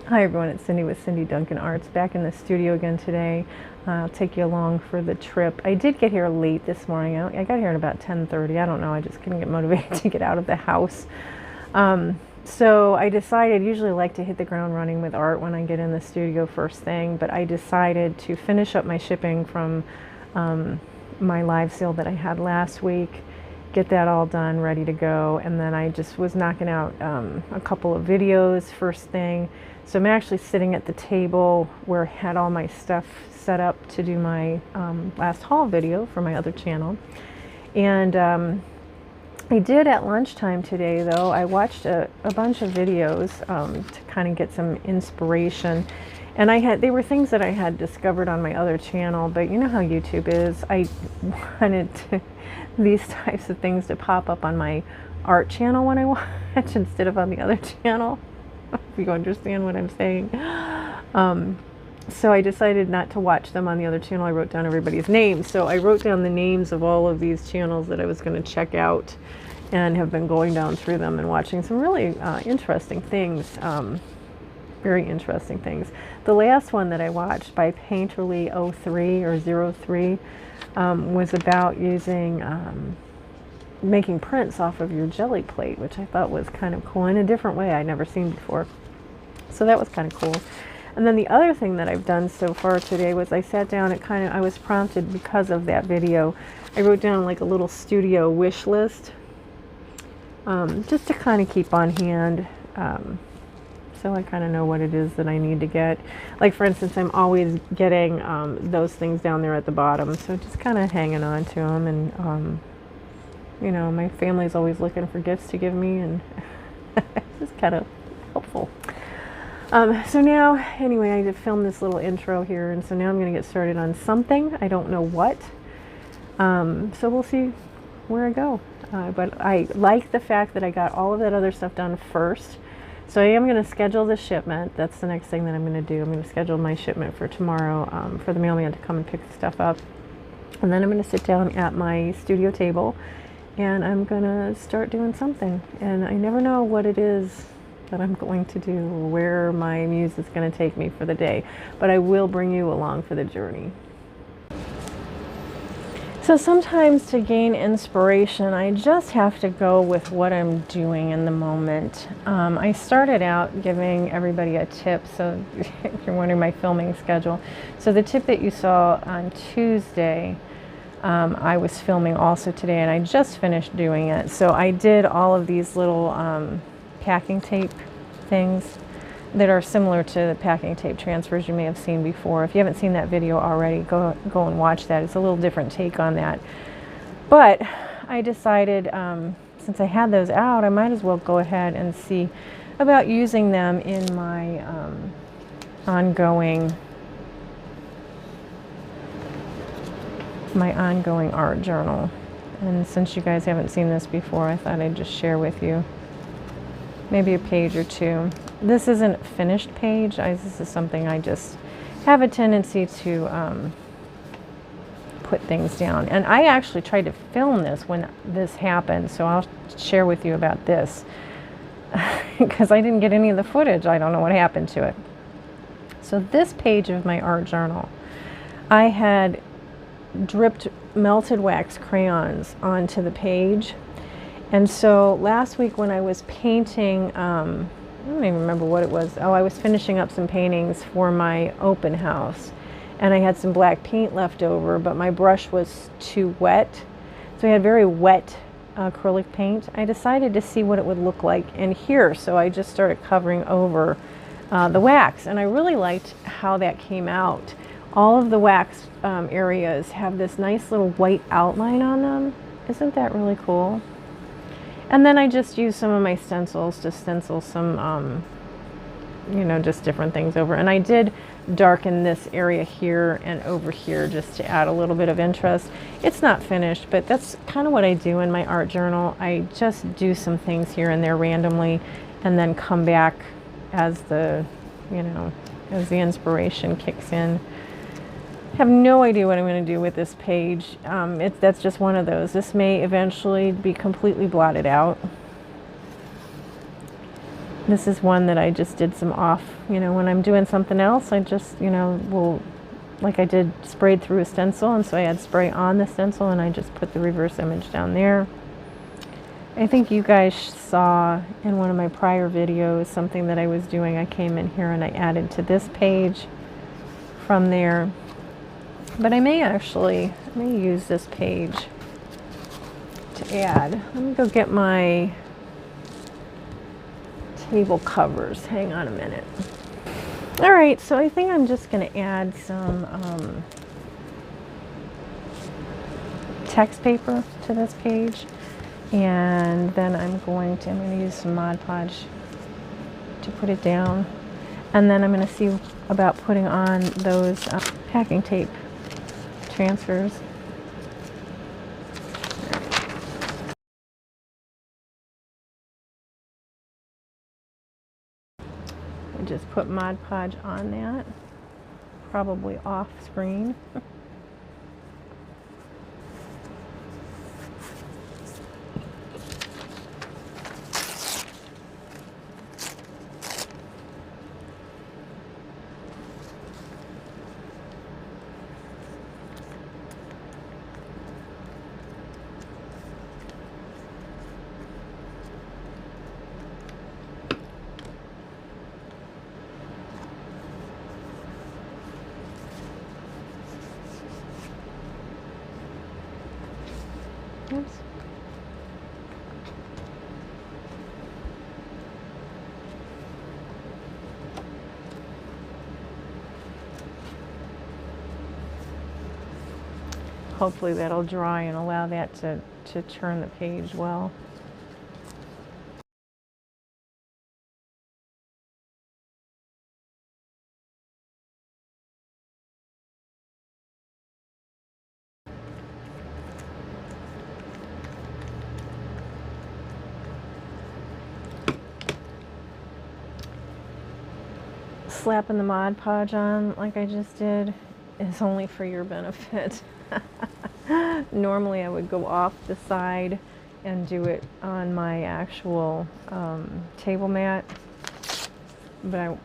Hi everyone, it's Cyndi with Cyndi Duncan Arts, back in the studio again today. I'll take you along for the trip. I did get here late this morning. I got here at about 10:30. I don't know, I just couldn't get motivated to get out of the house. So I decided, usually I like to hit the ground running with art when I get in the studio first thing, but I decided to finish up my shipping from my live sale that I had last week, get that all done, ready to go, and then I just was knocking out a couple of videos first thing. So I'm actually sitting at the table where I had all my stuff set up to do my last haul video for my other channel. And I did at lunchtime today, though. I watched a bunch of videos to kind of get some inspiration. And they were things that I had discovered on my other channel, but you know how YouTube is. I wanted these types of things to pop up on my art channel when I watch instead of on the other channel, if you understand what I'm saying. So I decided not to watch them on the other channel. I wrote down everybody's names. So I wrote down the names of all of these channels that I was going to check out, and have been going down through them and watching some really interesting things. Very interesting things. The last one that I watched by Painterly03 or 03 was about using making prints off of your jelly plate, which I thought was kind of cool in a different way I'd never seen before. So that was kind of cool. And then the other thing that I've done so far today was I sat down and I was prompted because of that video. I wrote down like a little studio wish list, just to kind of keep on hand. So I kind of know what it is that I need to get. Like, for instance, I'm always getting those things down there at the bottom, so just kind of hanging on to them. And you know, my family's always looking for gifts to give me, and it's just kind of helpful. So now, anyway, I did film this little intro here, and so now I'm going to get started on something. I don't know what. So we'll see where I go. But I like the fact that I got all of that other stuff done first. So I am going to schedule the shipment. That's the next thing that I'm going to do. I'm going to schedule my shipment for tomorrow, for the mailman to come and pick the stuff up. And then I'm going to sit down at my studio table, and I'm going to start doing something. And I never know what it is that I'm going to do, or where my muse is going to take me for the day. But I will bring you along for the journey. So sometimes to gain inspiration, I just have to go with what I'm doing in the moment. I started out giving everybody a tip, so if you're wondering my filming schedule. So the tip that you saw on Tuesday, I was filming also today, and I just finished doing it. So I did all of these little packing tape things that are similar to the packing tape transfers you may have seen before. If you haven't seen that video already, go and watch that. It's a little different take on that. But I decided, since I had those out, I might as well go ahead and see about using them in my ongoing art journal. And since you guys haven't seen this before, I thought I'd just share with you maybe a page or two. This isn't a finished page. This is something I just have a tendency to put things down. And I actually tried to film this when this happened, so I'll share with you about this because I didn't get any of the footage. I don't know what happened to it. So this page of my art journal, I had dripped melted wax crayons onto the page. And so last week when I was painting, I don't even remember what it was. Oh, I was finishing up some paintings for my open house, and I had some black paint left over, but my brush was too wet. So I had very wet acrylic paint. I decided to see what it would look like in here, so I just started covering over the wax, and I really liked how that came out. All of the wax areas have this nice little white outline on them. Isn't that really cool? And then I just used some of my stencils to stencil some, you know, just different things over. And I did darken this area here and over here just to add a little bit of interest. It's not finished, but that's kind of what I do in my art journal. I just do some things here and there randomly, and then come back as the, you know, as the inspiration kicks in. Have no idea what I'm going to do with this page. That's just one of those. This may eventually be completely blotted out. This is one that I just did some off, when I'm doing something else, I just, will, like I did, sprayed through a stencil, and so I had spray on the stencil, and I just put the reverse image down there. I think you guys saw in one of my prior videos something that I was doing. I came in here and I added to this page from there. But I may use this page to add. Let me go get my table covers. Hang on a minute. All right, so I think I'm just going to add some text paper to this page. And then I'm going to use some Mod Podge to put it down. And then I'm going to see about putting on those packing tape transfers. I just put Mod Podge on that, probably off screen. Oops. Hopefully that'll dry and allow that to turn the page well. Slapping the Mod Podge on like I just did is only for your benefit. Normally I would go off the side and do it on my actual table mat, but I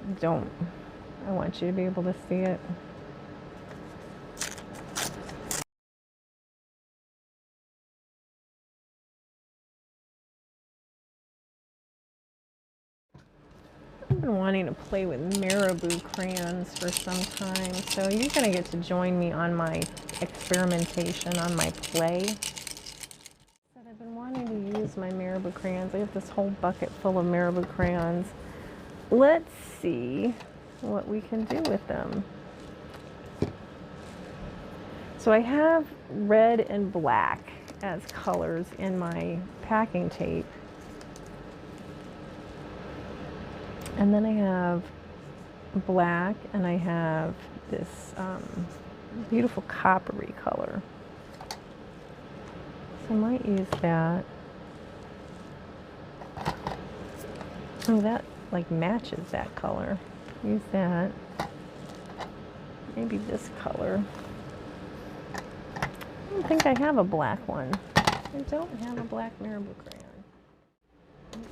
want you to be able to see it. I've been wanting to play with Marabu crayons for some time, so you're going to get to join me on my experimentation, on my play. But I've been wanting to use my Marabu crayons. I have this whole bucket full of Marabu crayons. Let's see what we can do with them. So I have red and black as colors in my packing tape. And then I have black, and I have this beautiful coppery color. So I might use that. Oh, that like matches that color. Use that. Maybe this color. I don't think I have a black one. I don't have a black Marabu crayon.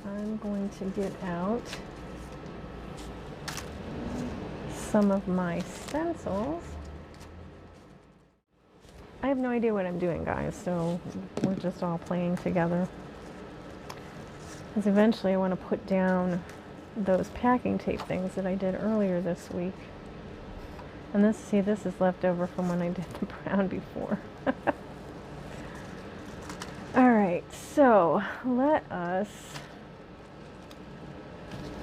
I'm going to get out some of my stencils. I have no idea what I'm doing, guys, so we're just all playing together. Because eventually I want to put down those packing tape things that I did earlier this week. And this, see, this is left over from when I did the brown before. Alright, so let us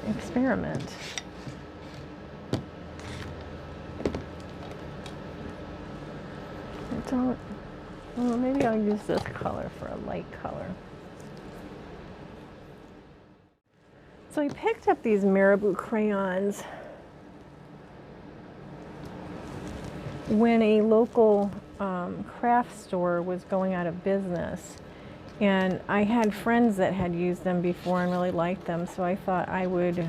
experiment. Well, maybe I'll use this color for a light color. So I picked up these Marabu crayons when a local craft store was going out of business, and I had friends that had used them before and really liked them, so I thought I would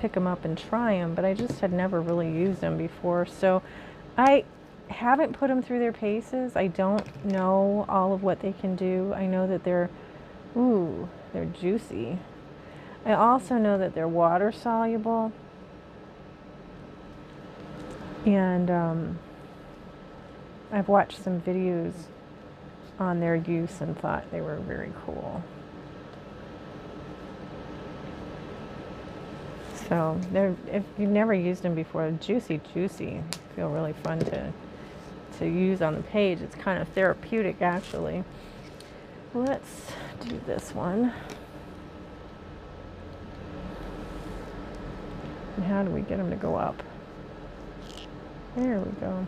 pick them up and try them, but I just had never really used them before, so I haven't put them through their paces. I don't know all of what they can do. I know that they're juicy. I also know that they're water soluble, and I've watched some videos on their use and thought they were very cool. So if you've never used them before, juicy, feel really fun to use on the page. It's kind of therapeutic, actually. Let's do this one. And how do we get them to go up? There we go.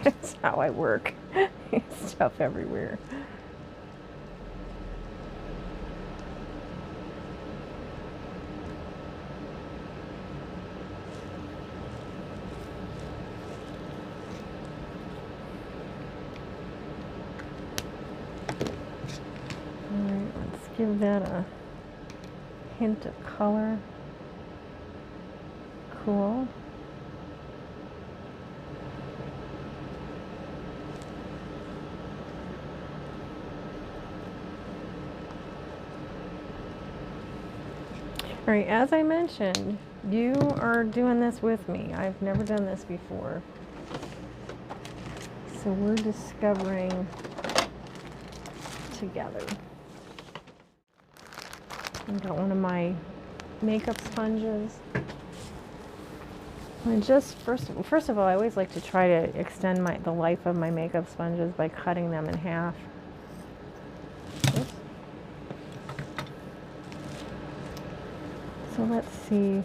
That's how I work. Stuff everywhere. Alright, let's give that a hint of color. Cool. All right, as I mentioned, you are doing this with me. I've never done this before. So we're discovering together. I've got one of my makeup sponges. And just first of all, I always like to try to extend the life of my makeup sponges by cutting them in half. Oops. So let's see.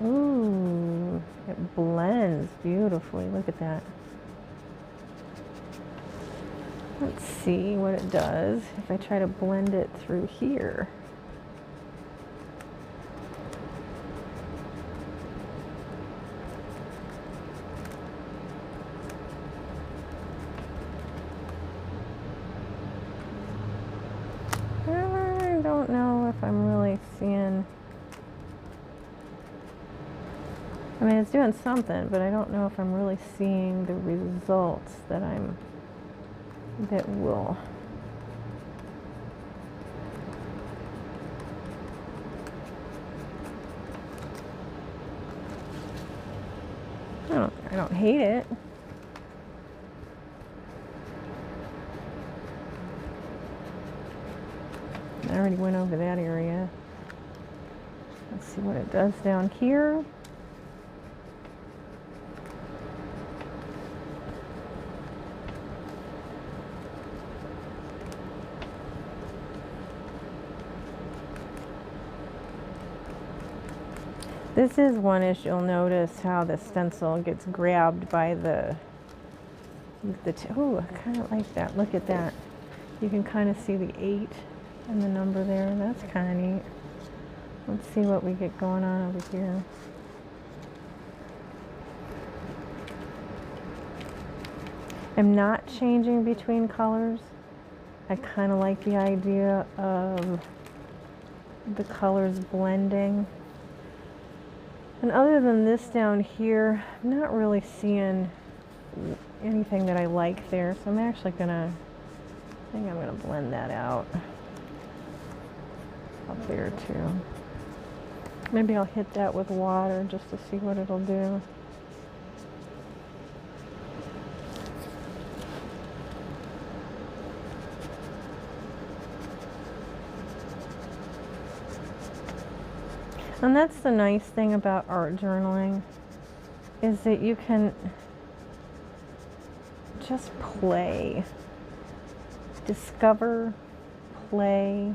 Ooh, it blends beautifully. Look at that. Let's see what it does if I try to blend it through here. I don't know if I'm really seeing... I mean, it's doing something, but I don't know if I'm really seeing the results that will. I don't hate it. I already went over that area. Let's see what it does down here. This is one issue. You'll notice how the stencil gets grabbed by oh, I kind of like that. Look at that. You can kind of see the 8 and the number there. That's kind of neat. Let's see what we get going on over here. I'm not changing between colors. I kind of like the idea of the colors blending. And other than this down here, I'm not really seeing anything that I like there. So I'm actually I think I'm gonna blend that out up there too. Maybe I'll hit that with water just to see what it'll do. And that's the nice thing about art journaling, is that you can just play, discover, play.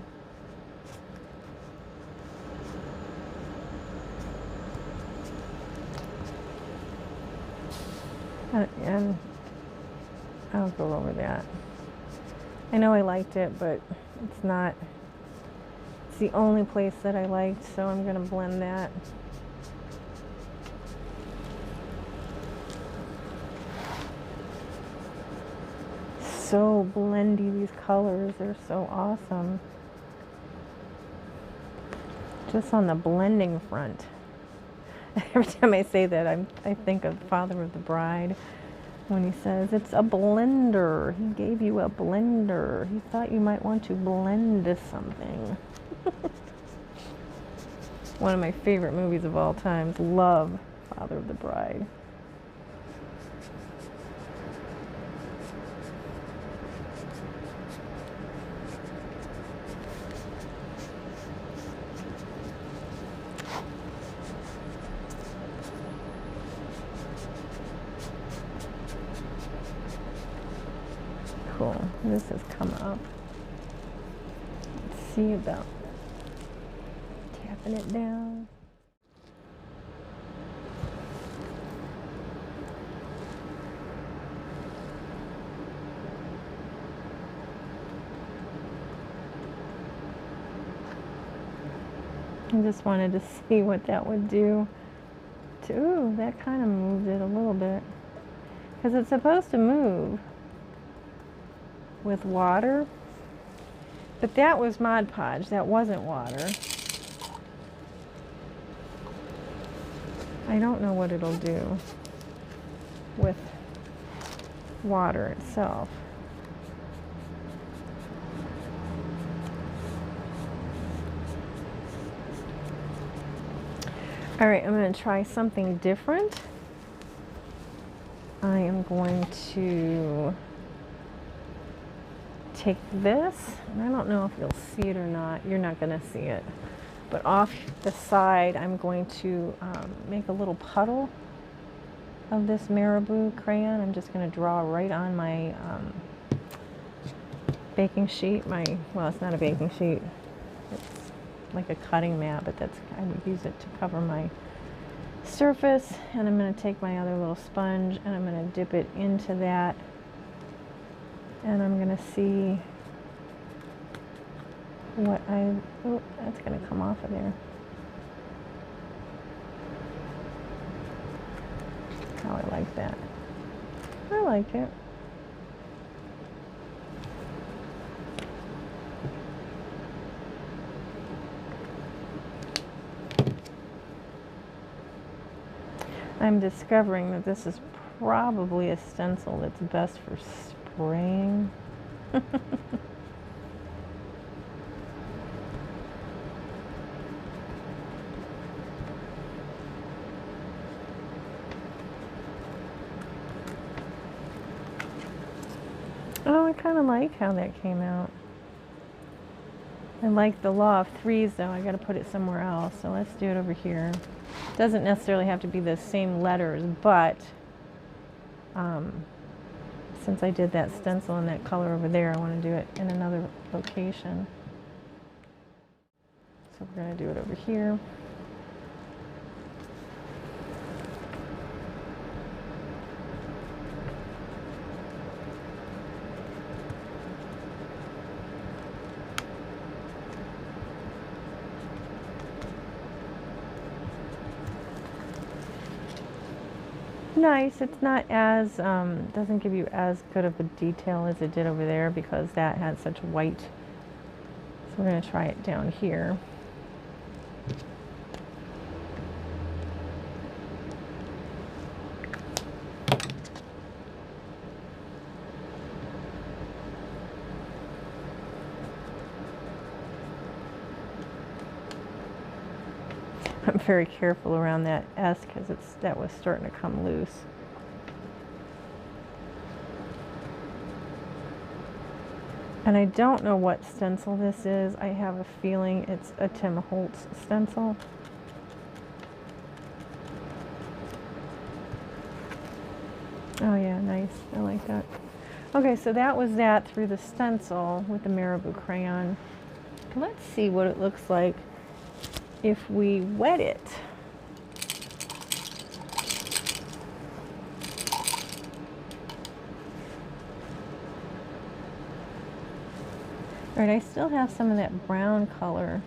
And I'll go over that. I know I liked it, but it's not. It's the only place that I liked, so I'm going to blend that. So blendy, these colors, they're so awesome. Just on the blending front. Every time I say that, I think of Father of the Bride. when he says it's a blender. He gave you a blender. He thought you might want to blend something. One of my favorite movies of all time. Love Father of the Bride. Cool. This has come up. Let's see about tapping it down. I just wanted to see what that would do. Ooh, that kind of moved it a little bit. Because it's supposed to move with water, but that was Mod Podge, that wasn't water. I don't know what it'll do with water itself. All right, I'm going to try something different. I am going to take this, and I don't know if you'll see it or not. You're not going to see it. But off the side, I'm going to make a little puddle of this Marabu crayon. I'm just going to draw right on my baking sheet. Well, it's not a baking sheet. It's like a cutting mat, but I would use it to cover my surface. And I'm going to take my other little sponge, and I'm going to dip it into that. And I'm going to see what oh, that's going to come off of there. How I like that. I like it. I'm discovering that this is probably a stencil that's best for spraying. Oh, I kind of like how that came out. I like the law of threes, though. I got to put it somewhere else, so let's do it over here. Doesn't necessarily have to be the same letters, but since I did that stencil in that color over there, I want to do it in another location. So we're going to do it over here. Nice. It's not as, doesn't give you as good of a detail as it did over there because that had such white. So we're going to try it down here. I'm very careful around that S because that was starting to come loose. And I don't know what stencil this is. I have a feeling it's a Tim Holtz stencil. Oh yeah, nice. I like that. Okay, so that was that through the stencil with the Marabu crayon. Let's see what it looks like if we wet it. All right, I still have some of that brown color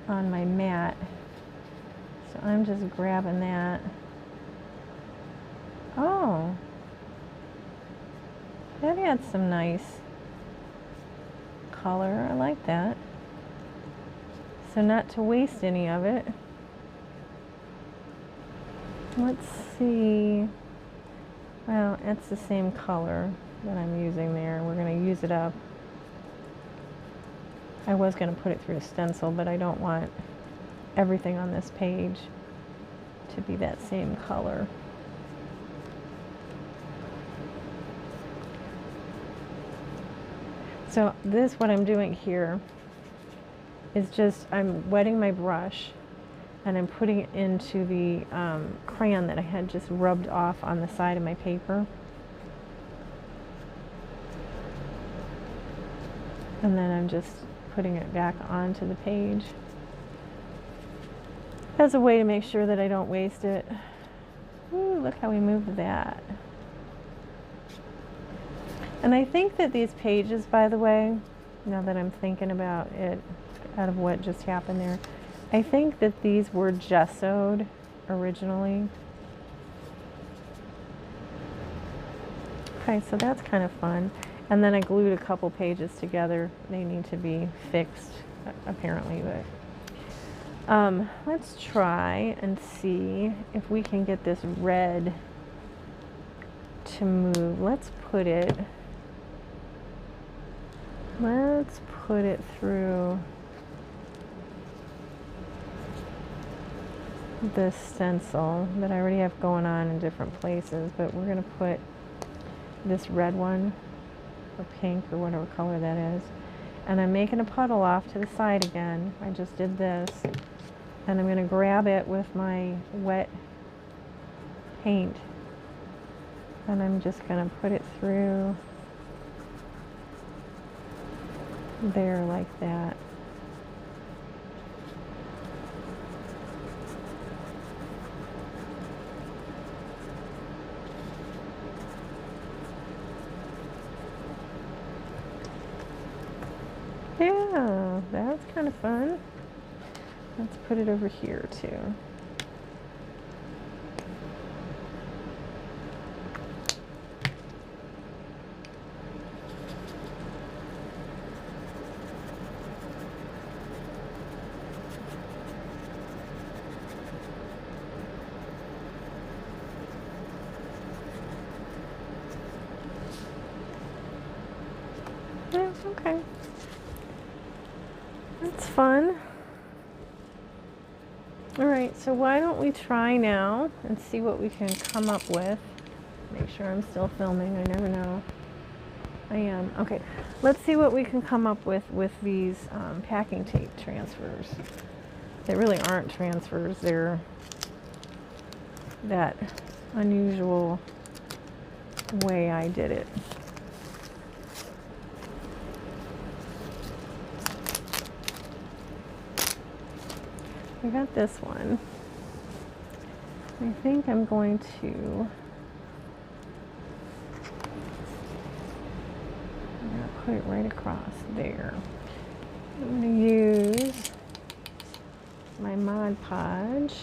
on my mat, so I'm just grabbing that. Oh, that had some nice color. I like that. So not to waste any of it. Let's see. Well, it's the same color that I'm using there. We're going to use it up. I was going to put it through a stencil, but I don't want everything on this page to be that same color. So this, what I'm doing here is just, I'm wetting my brush and I'm putting it into the crayon that I had just rubbed off on the side of my paper. And then I'm just putting it back onto the page as a way to make sure that I don't waste it. Ooh, look how we moved that. And I think that these pages, by the way, now that I'm thinking about it, out of what just happened there, I think that these were gessoed originally. Okay, so that's kind of fun. And then I glued a couple pages together. They need to be fixed, apparently, but let's try and see if we can get this red to move. Let's put it through this stencil that I already have going on in different places, but we're going to put this red one, or pink, or whatever color that is, and I'm making a puddle off to the side again. I just did this, and I'm going to grab it with my wet paint, and I'm just going to put it through there like that. Yeah, that's kind of fun. Let's put it over here too. Yeah, okay. That's fun. All right, so why don't we try now and see what we can come up with. Make sure I'm still filming, I never know. I am. Okay, let's see what we can come up with these packing tape transfers. They really aren't transfers, they're that unusual way I did it. I got this one. I think I'm going to put it right across there. I'm going to use my Mod Podge.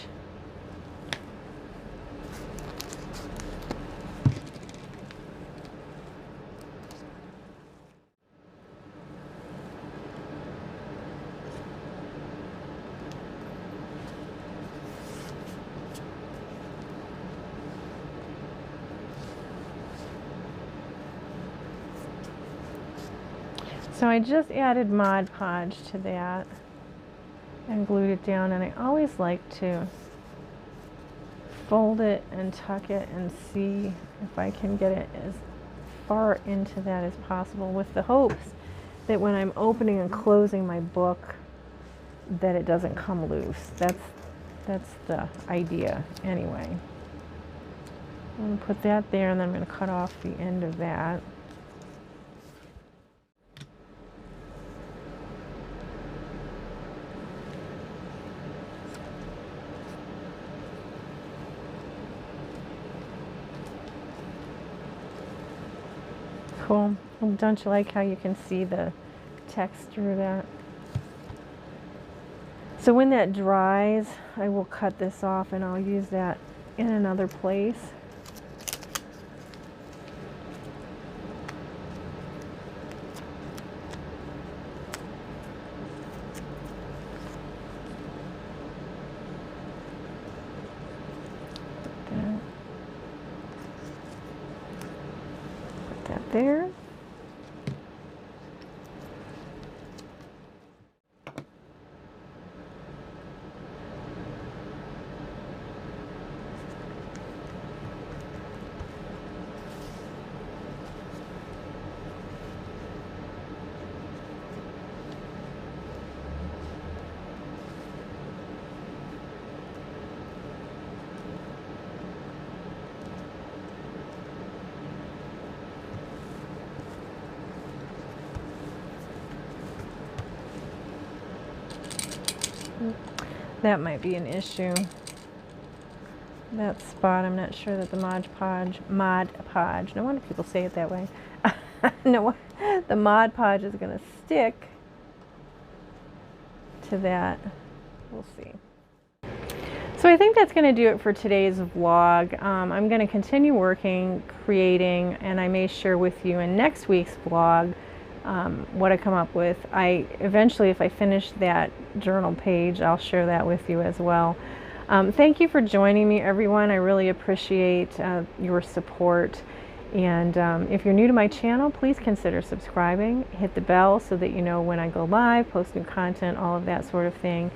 So I just added Mod Podge to that and glued it down, and I always like to fold it and tuck it and see if I can get it as far into that as possible, with the hopes that when I'm opening and closing my book that it doesn't come loose. That's the idea anyway. I'm going to put that there, and then I'm going to cut off the end of that. Cool. Don't you like how you can see the text through that? So when that dries, I will cut this off and I'll use that in another place. there. That might be an issue. That spot, I'm not sure that the Mod Podge, no wonder people say it that way. No, the Mod Podge is going to stick to that. We'll see. So I think that's going to do it for today's vlog. I'm going to continue working, creating, and I may share with you in next week's vlog what I come up with. Eventually, if I finish that journal page, I'll share that with you as well. Thank you for joining me, everyone. I really appreciate your support. And if you're new to my channel, please consider subscribing. Hit the bell so that you know when I go live, post new content, all of that sort of thing.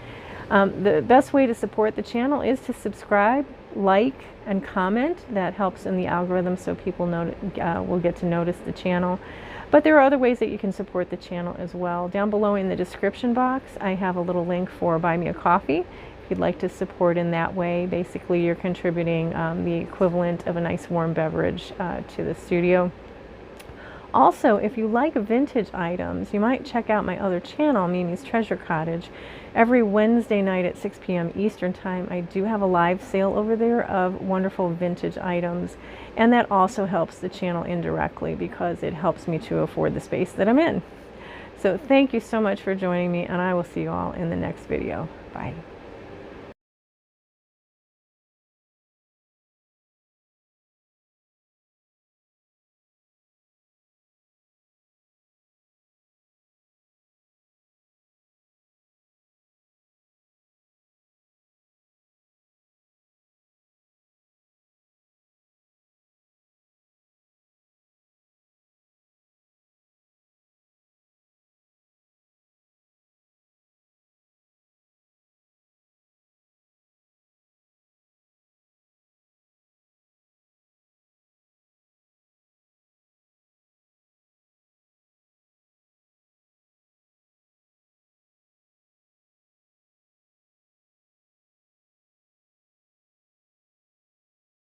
The best way to support the channel is to subscribe, like, and comment. That helps in the algorithm so people will get to notice the channel. But there are other ways that you can support the channel as well. Down below in the description box, I have a little link for Buy Me a Coffee. If you'd like to support in that way, basically you're contributing the equivalent of a nice warm beverage to the studio. Also, if you like vintage items, you might check out my other channel, Mimi's Treasure Cottage. Every Wednesday night at 6 p.m. Eastern Time, I do have a live sale over there of wonderful vintage items. And that also helps the channel indirectly because it helps me to afford the space that I'm in. So thank you so much for joining me, and I will see you all in the next video. Bye.